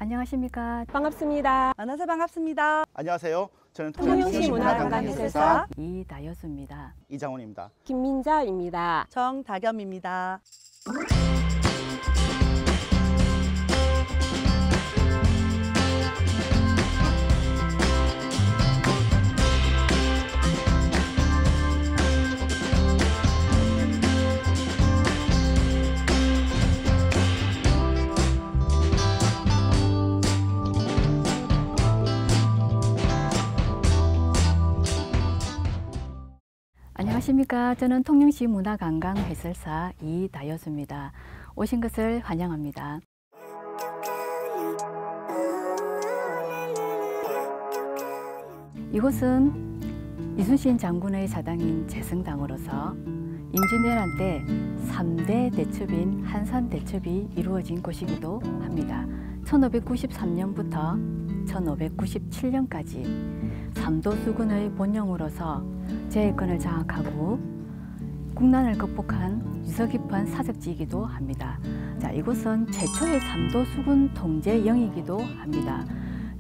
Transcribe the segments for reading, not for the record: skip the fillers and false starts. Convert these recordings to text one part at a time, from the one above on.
안녕하십니까. 반갑습니다. 만나서 반갑습니다. 안녕하세요. 저는 통영시 문화관광해설사 이다여수입니다. 이장훈입니다. 김민자입니다. 정다겸입니다. 안녕하십니까. 저는 통영시 문화관광해설사 이다여수입니다. 오신 것을 환영합니다. 이곳은 이순신 장군의 사당인 재성당으로서 임진왜란 때 3대 대첩인 한산대첩이 이루어진 곳이기도 합니다. 1593년부터 1597년까지 삼도수군의 본영으로서 제해권을 장악하고 국난을 극복한 유서 깊은 사적지이기도 합니다. 자, 이곳은 최초의 삼도수군 통제영이기도 합니다.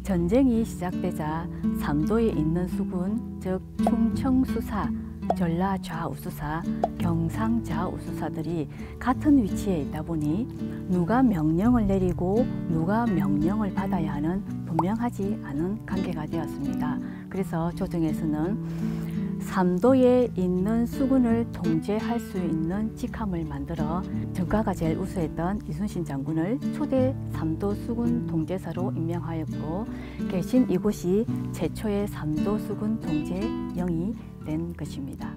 전쟁이 시작되자 삼도에 있는 수군, 즉 충청수사, 전라좌우수사, 경상좌우수사들이 같은 위치에 있다 보니 누가 명령을 내리고 누가 명령을 받아야 하는 분명하지 않은 관계가 되었습니다. 그래서 조정에서는 삼도에 있는 수군을 통제할 수 있는 직함을 만들어 정가가 제일 우수했던 이순신 장군을 초대 삼도 수군 통제사로 임명하였고, 계신 이곳이 최초의 삼도 수군 통제영이 된 것입니다.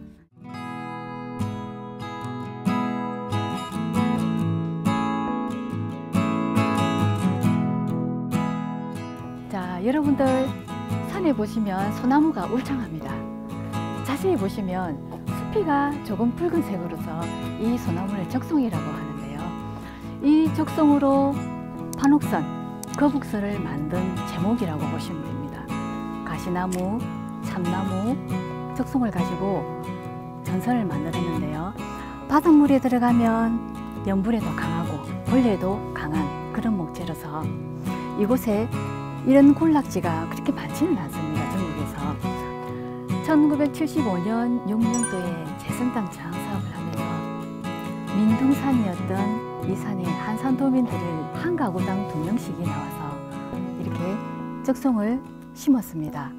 자, 여러분들 산에 보시면 소나무가 울창합니다. 자세히 보시면 수피가 조금 붉은색으로서 이 소나무를 적송이라고 하는데요. 이 적송으로 판옥선, 거북선을 만든 제목이라고 보시면 됩니다. 가시나무, 참나무, 적송을 가지고 전선을 만들었는데요. 바닷물에 들어가면 염분에도 강하고 벌레에도 강한 그런 목재로서 이곳에 이런 군락지가 그렇게 많지는 않습니다. 전국에서. 1975년 6년도에 재성당 장사업을 하면서 민둥산이었던 이 산에 한산도민들을 한 가구당 2명씩이 나와서 이렇게 적송을 심었습니다.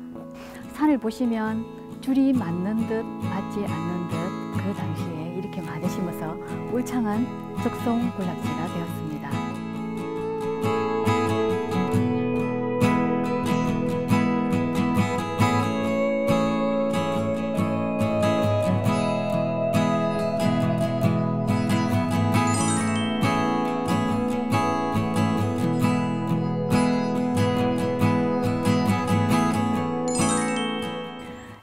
산을 보시면 줄이 맞는 듯 맞지 않는 듯 그 당시에 이렇게 많이 심어서 울창한 적송 군락지가 되었습니다.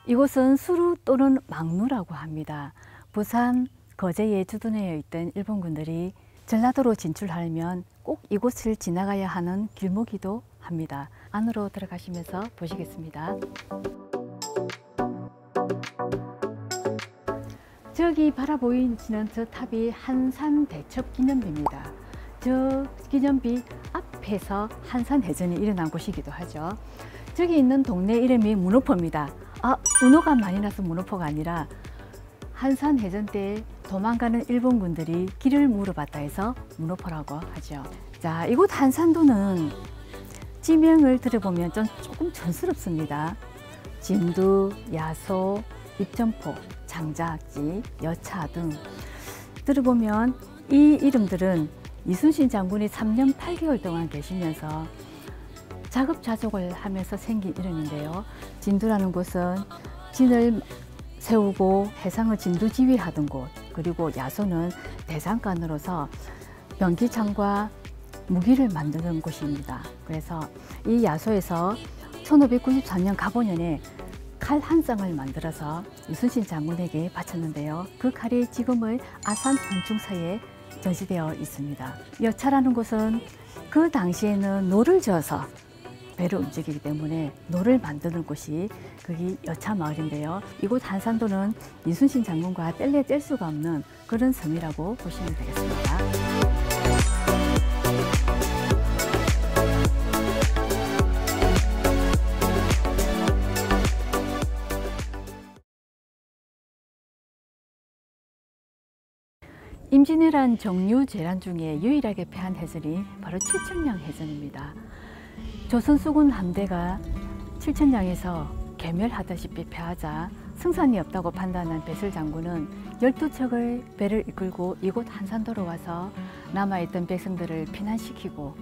이곳은 수루 또는 막루라고 합니다. 부산, 거제에 주둔해 있던 일본군들이 전라도로 진출하려면 꼭 이곳을 지나가야 하는 길목이기도 합니다. 안으로 들어가시면서 보시겠습니다. 저기 바라보이는 저 탑이 한산대첩기념비입니다. 저 기념비 앞에서 한산해전이 일어난 곳이기도 하죠. 저기 있는 동네 이름이 문호포입니다. 운호가 많이 나서 문호포가 아니라 한산해전 때 도망가는 일본군들이 길을 물어봤다 해서 문호포라고 하죠. 자, 이곳 한산도는 지명을 들어보면 조금 촌스럽습니다. 진두, 야소, 입점포, 장작지, 여차 등 들어보면 이 이름들은 이순신 장군이 3년 8개월 동안 계시면서 자급자족을 하면서 생긴 이름인데요. 진두라는 곳은 진을 세우고 해상을 진두지휘하던 곳, 그리고 야소는 대장간으로서 병기창과 무기를 만드는 곳입니다. 그래서 이 야소에서 1594년 갑오년에 칼 한 쌍을 만들어서 이순신 장군에게 바쳤는데요. 그 칼이 지금의 아산 현충사에 전시되어 있습니다. 여차라는 곳은 그 당시에는 노를 저어서 배를 움직이기 때문에 노를 만드는 곳이 거기 여차마을인데요. 이곳 한산도는 이순신 장군과 뗄 수가 없는 그런 섬이라고 보시면 되겠습니다. 임진왜란 정유 재란 중에 유일하게 패한 해전이 바로 칠천량 해전입니다. 조선 수군 함대가 칠천량에서 괴멸하다시피 패하자 승산이 없다고 판단한 배슬 장군은 12척의 배를 이끌고 이곳 한산도로 와서 남아있던 백성들을 피난시키고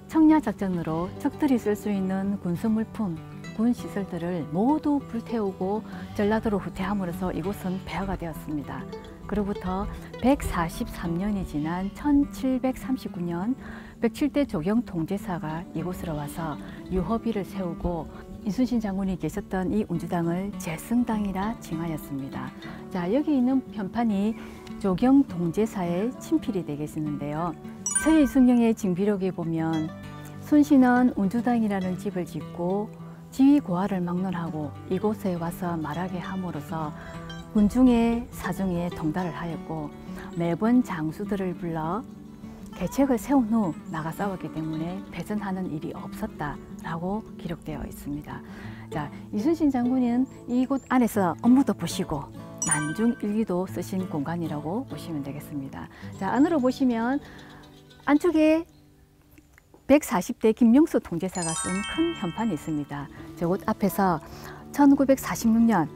청야작전으로 적들이 쓸 수 있는 군수물품, 군시설들을 모두 불태우고 전라도로 후퇴함으로써 이곳은 폐허가 되었습니다. 그로부터 143년이 지난 1739년 107대 조경 통제사가 이곳으로 와서 유허비를 세우고 이순신 장군이 계셨던 이 운주당을 제승당이라 칭하였습니다. 자, 여기 있는 편판이 조경 통제사의 친필이 되겠는데요. 서해 이순영의 징비록에 보면 순신은 운주당이라는 집을 짓고 지휘 고하를 막론하고 이곳에 와서 말하게 함으로써 군중의 사중에 통달을 하였고 매번 장수들을 불러 계책을 세운 후 나가 싸웠기 때문에 패전하는 일이 없었다라고 기록되어 있습니다. 자, 이순신 장군은 이곳 안에서 업무도 보시고 난중 일기도 쓰신 공간이라고 보시면 되겠습니다. 자, 안으로 보시면 안쪽에 140대 김용수 통제사가 쓴 큰 현판이 있습니다. 저곳 앞에서 1946년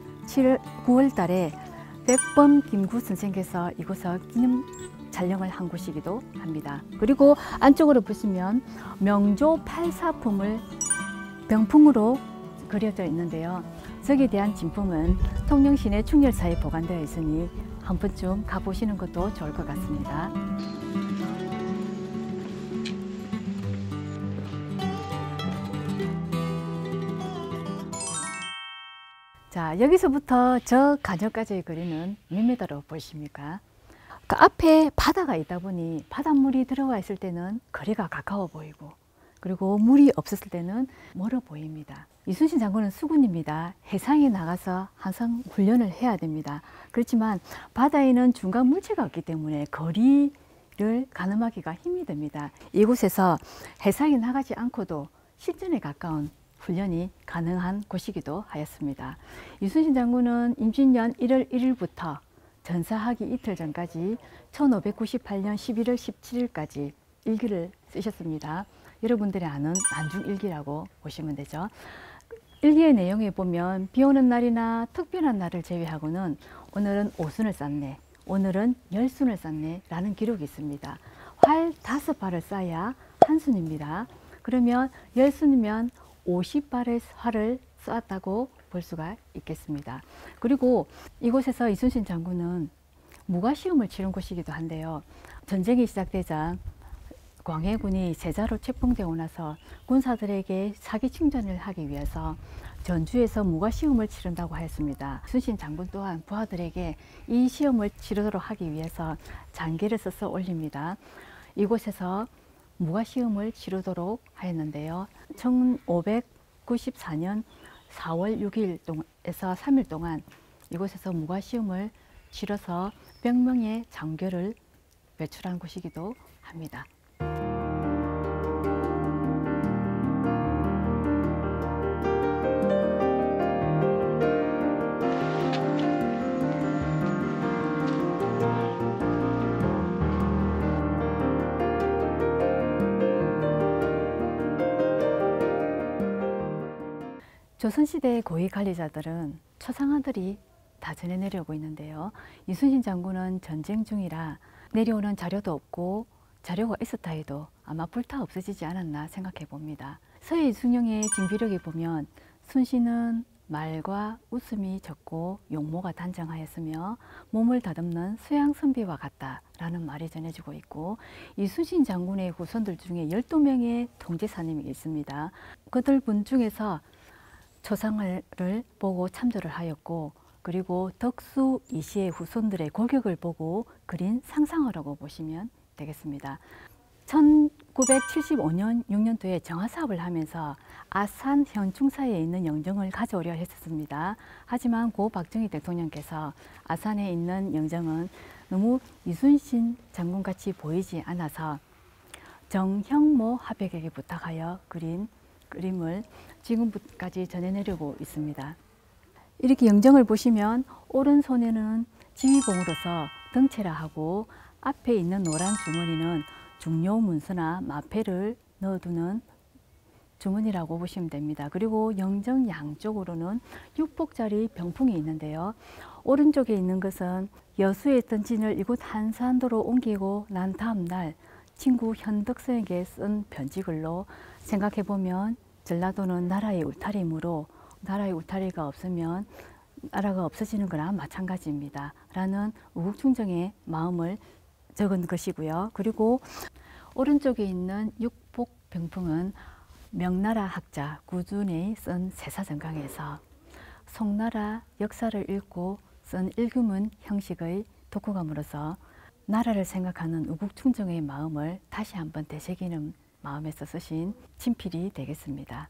9월 달에 백범 김구 선생께서 이곳에서 기념 촬영을 한 곳이기도 합니다. 그리고 안쪽으로 보시면 명조 팔사품을 병풍으로 그려져 있는데요. 저기에 대한 진품은 통영시내 충렬사에 보관되어 있으니 한 번쯤 가보시는 것도 좋을 것 같습니다. 자, 여기서부터 저 가녀까지의 거리는 몇 미터로 보이십니까? 그 앞에 바다가 있다 보니 바닷물이 들어와 있을 때는 거리가 가까워 보이고 그리고 물이 없었을 때는 멀어 보입니다. 이순신 장군은 수군입니다. 해상에 나가서 항상 훈련을 해야 됩니다. 그렇지만 바다에는 중간 물체가 없기 때문에 거리를 가늠하기가 힘이 듭니다. 이곳에서 해상에 나가지 않고도 실전에 가까운 훈련이 가능한 곳이기도 하였습니다. 이순신 장군은 임진년 1월 1일부터 전사하기 이틀 전까지 1598년 11월 17일까지 일기를 쓰셨습니다. 여러분들이 아는 난중일기라고 보시면 되죠. 일기의 내용에 보면 비 오는 날이나 특별한 날을 제외하고는 오늘은 5순을 쌌네, 오늘은 10순을 쌌네 라는 기록이 있습니다. 활 5발을 쏴야 한 순입니다. 그러면 10순이면 50발의 활을 쏘았다고 볼 수가 있겠습니다. 그리고 이곳에서 이순신 장군은 무과시험을 치른 곳이기도 한데요. 전쟁이 시작되자 광해군이 제자로 책봉되고 나서 군사들에게 사기 충전을 하기 위해서 전주에서 무과시험을 치른다고 하였습니다. 이순신 장군 또한 부하들에게 이 시험을 치르도록 하기 위해서 장계를 써서 올립니다. 이곳에서 무과시험을 치르도록 하였는데요. 1594년 4월 6일에서 3일 동안 이곳에서 무과시험을 치러서 병명의 장교를 배출한 곳이기도 합니다. 조선시대의 고위 관리자들은 초상화들이 다 전해 내려오고 있는데요. 이순신 장군은 전쟁 중이라 내려오는 자료도 없고 자료가 있었다 해도 아마 불타 없어지지 않았나 생각해 봅니다. 서해 이순영의 징비록에 보면 순신은 말과 웃음이 적고 용모가 단정하였으며 몸을 다듬는 수양선비와 같다라는 말이 전해지고 있고 이순신 장군의 후손들 중에 12명의 통제사님이 있습니다. 그들 분 중에서 초상화를 보고 참조를 하였고 그리고 덕수 이시의 후손들의 고격을 보고 그린 상상어라고 보시면 되겠습니다. 1975년 6년도에 정화사업을 하면서 아산 현충사에 있는 영정을 가져오려 했었습니다. 하지만 고 박정희 대통령께서 아산에 있는 영정은 너무 이순신 장군같이 보이지 않아서 정형모 화백에게 부탁하여 그린 그림을 지금까지 전해내려고 있습니다. 이렇게 영정을 보시면 오른손에는 지휘봉으로서 등채라 하고 앞에 있는 노란 주머니는 중요 문서나 마패를 넣어두는 주머니라고 보시면 됩니다. 그리고 영정 양쪽으로는 6폭짜리 병풍이 있는데요. 오른쪽에 있는 것은 여수에 있던 진을 이곳 한산도로 옮기고 난 다음 날 친구 현덕선에게 쓴 편지글로, 생각해보면 전라도는 나라의 울타리이므로 나라의 울타리가 없으면 나라가 없어지는 거나 마찬가지입니다. 라는 우국충정의 마음을 적은 것이고요. 그리고 오른쪽에 있는 육복병풍은 명나라 학자 구준이 쓴 세사전강에서 송나라 역사를 읽고 쓴 읽음은 형식의 독후감으로서 나라를 생각하는 우국충정의 마음을 다시 한번 되새기는 마음에서 쓰신 친필이 되겠습니다.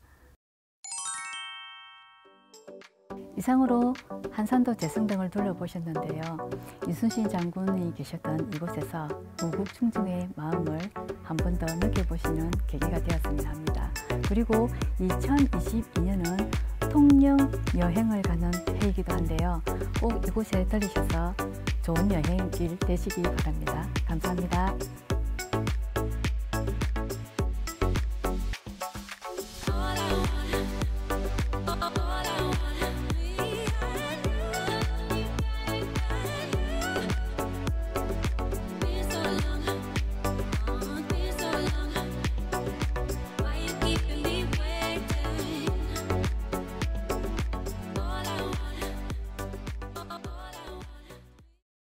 이상으로 한산도 제승당을 둘러보셨는데요. 이순신 장군이 계셨던 이곳에서 우국충정의 마음을 한 번 더 느껴보시는 계기가 되었으면 합니다. 그리고 2022년은 통영 여행을 가는 해이기도 한데요. 꼭 이곳에 들리셔서 좋은 여행길 되시기 바랍니다. 감사합니다.